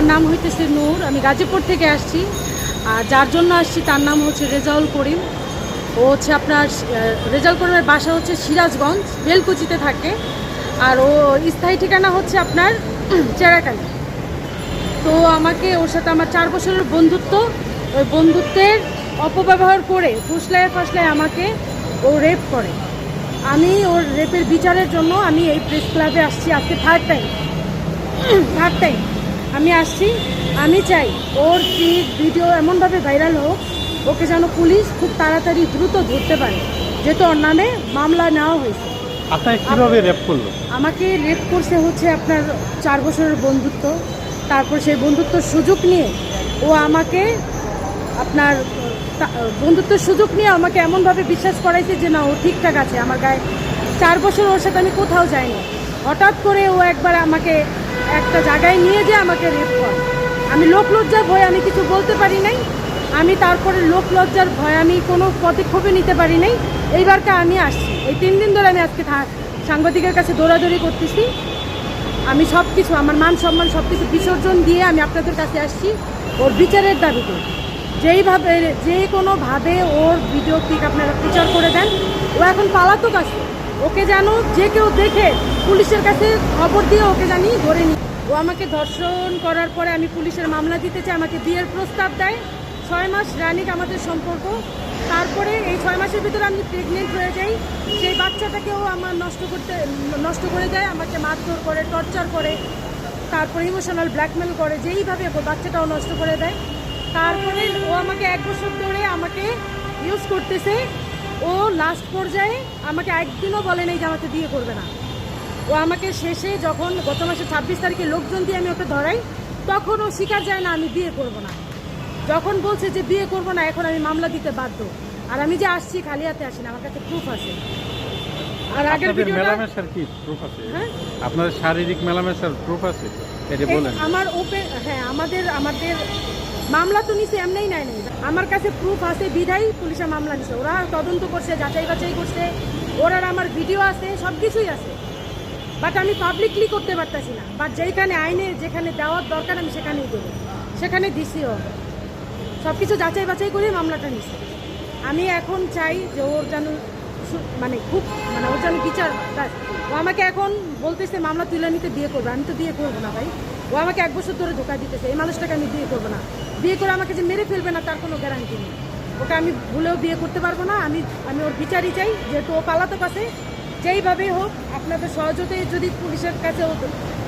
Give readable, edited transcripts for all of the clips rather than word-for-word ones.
আমার নাম হইতেছে নূর। আমি গাজীপুর থেকে আসছি। আর যার জন্য আসছি তার নাম হচ্ছে রেজাউল করিম। ও হচ্ছে আপনার রেজাউল করিমের বাসা হচ্ছে সিরাজগঞ্জ, বেলকুচিতে থাকে। আর ও স্থায়ী ঠিকানা হচ্ছে আপনার চেরাকালী। তো আমাকে ওর সাথে আমার 4 বছরের বন্ধুত্ব, ওই বন্ধুত্বের অপব্যবহার করে ফুসলায় ফাসলায় আমাকে ও রেপ করে। আমি ওর রেপের বিচারের জন্য আমি এই প্রেস ক্লাবে আসছি আজকে থার্ড টাইম আমি আসছি। আমি চাই ওর ভিডিও এমনভাবে ভাইরাল হোক, ওকে যেন পুলিশ খুব তাড়াতাড়ি দ্রুত ধরতে পারে, যেহেতু ওর নামে মামলা নেওয়া হয়েছে। আপনাকে কীভাবে রেপ করলো? আমাকে রেপ করছে হচ্ছে আপনার 4 বছরের বন্ধুত্ব। তারপর সেই বন্ধুত্বের সুযোগ নিয়ে ও আমাকে আপনার বন্ধুত্বের সুযোগ নিয়ে আমাকে এমনভাবে বিশ্বাস করাইছে যে না ও ঠিকঠাক আছে আমার গায়ে। 4 বছর ওর সাথে আমি কোথাও যাইনি। হঠাৎ করে ও একবার আমাকে একটা জায়গায় নিয়ে যেয়ে আমাকে রেপ করে। আমি লোকলজ্জার ভয়ে আমি কিছু বলতে পারি নাই। আমি তারপরে লোকলজ্জার ভয়ে আমি কোনো পদক্ষেপে নিতে পারি নাই। এইবারটা আমি আসছি, এই 3 দিন ধরে আমি আজকে সাংবাদিকের কাছে দৌড়াদৌড়ি করতেছি। আমি সব কিছু, আমার মান সম্মান সব কিছু বিসর্জন দিয়ে আমি আপনাদের কাছে আসছি ওর বিচারের দাবিতে। যেইভাবে যে কোনোভাবে ওর ভিডিও ক্লিপ আপনারা প্রচার করে দেন। ও এখন পালাতক আছে, ওকে যেন যে কেউ দেখে পুলিশের কাছে খবর দিয়ে ওকে জানি ধরে নি। ও আমাকে ধর্ষণ করার পরে আমি পুলিশের মামলা দিতে চাই, আমাকে বিয়ের প্রস্তাব দেয়। 6 মাস রানিক আমাদের সম্পর্ক। তারপরে এই 6 মাসের ভিতরে আমি প্রেগনেন্ট হয়ে যাই। সেই বাচ্চাটাকেও আমার নষ্ট করে দেয়, আমাকে মারধর করে, টর্চার করে, তারপরে ইমোশনাল ব্ল্যাকমেল করে, যেইভাবে বাচ্চাটাও নষ্ট করে দেয়। তারপরে ও আমাকে 1 বছর ধরে আমাকে ইউজ করতেছে। ও লাস্ট পর্যায়ে আমাকে একদিনও বলে নাই যে আমাকে বিয়ে করবে না। ও আমাকে শেষে যখন গত মাসে 26 তারিখে লোকজন দিয়ে আমি ওকে ধরাই, তখন ও স্বীকার যায় না আমি বিয়ে করব না। যখন বলছে যে বিয়ে করব না, এখন আমি মামলা দিতে বাধ্য। আর আমি যে আসছি খালি হাতে আসি না, আমার কাছে প্রুফ আছে। আর আগের ভিডিওটা মেলামেশার কি প্রুফ আছে? হ্যাঁ, আপনাদের শারীরিক মেলামেশার প্রুফ আছে, এটা বলেন। আমার হ্যাঁ, আমাদের মামলা তো নিচে এমনিই নাই নাই, আমার কাছে প্রুফ আছে বিধাই পুলিশে মামলা নিছে। ওরা তদন্ত করছে, যাচাই বাছাই করছে, ওরা আমার ভিডিও আছে, সব কিছুই আছে। বাট আমি পাবলিকলি করতে পারতেছি না। বাট যেখানে আইনে যেখানে দেওয়ার দরকার আমি সেখানেই দেবো, সেখানে দিছিও। সব কিছু যাচাই বাছাই করে মামলাটা নিছে। আমি এখন চাই যে ওর যেন ওর যেন বিচার। ও আমাকে এখন বলতেছে মামলা তুলে নিতে বিয়ে করবে। আমি তো বিয়ে করবো না ভাই। ও আমাকে 1 বছর ধরে ধোকা দিতেছে। এই মানুষটাকে আমি বিয়ে করবো না। বিয়ে করে আমাকে যে মেরে ফেলবে না তার কোনো গ্যারান্টি নেই। ওকে আমি ভুলেও বিয়ে করতে পারবো না। আমি ওর বিচারই চাই, যেহেতু ও পালাতক আছে। যেইভাবে হোক আপনাদের সহযোগিতায় যদি পুলিশের কাছে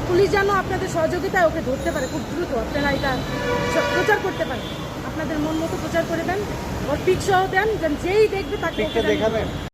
পুলিশ যেন আপনাদের সহযোগিতায় ওকে ধরতে পারে খুব দ্রুত, আপনারা এটা প্রচার করতে পারেন। আপনাদের মন মতো প্রচার করে দেন, ওর পিক সহ দেন, যেই দেখবে তাকে।